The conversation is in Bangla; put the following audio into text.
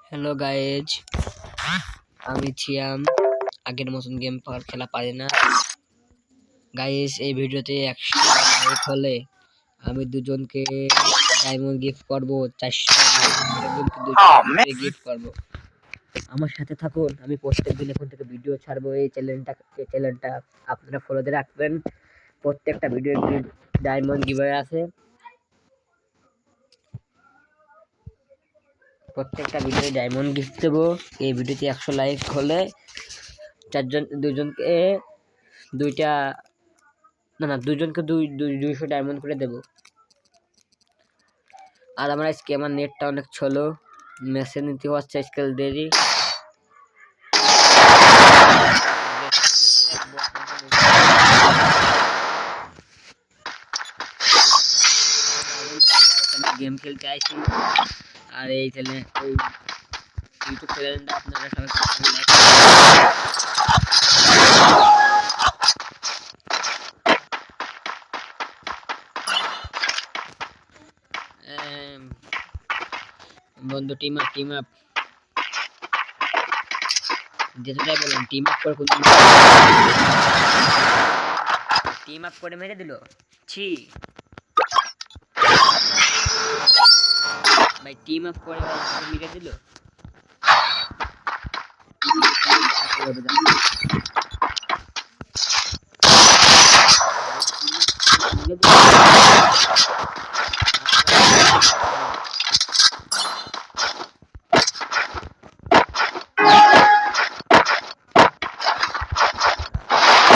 হ্যালো গাইজ, আমি ছিয়াম। আগের মতন গেম খেলা পারি না গাইজ। এই ভিডিওতে 100 লাইক হলে আমি দুজনকে ডায়মন্ড গিফট করব। 400 গিফট করব। আমার সাথে থাকুন, আমি প্রত্যেকদিন এখন থেকে ভিডিও ছাড়বো। এই চ্যানেলটা আপনারা ফলো দিয়ে রাখবেন। প্রত্যেকটা ভিডিও ডায়মন্ড গিভওয়ে আছে। প্রত্যেকটা ভিডিও ডায়মন্ড গিফট দেবো। এই ভিডিওতে 100 লাইক হলে দুজনকে 200 ডায়মন্ড করে দেব। আর আমার আজকে আমার নেটটা অনেক ছোলো, মেসেজ নিতে হচ্ছে আজকাল দেরি। গেম খেলতে আইছি। আর এই ইউটিউব চ্যানেলটা আপনারা সবাই বন্ধু টিম আপ যেটাই বলেন, টিম আপ করে মেরে দিল। ছি ভাই, টিম আপ করে মেরে দিল।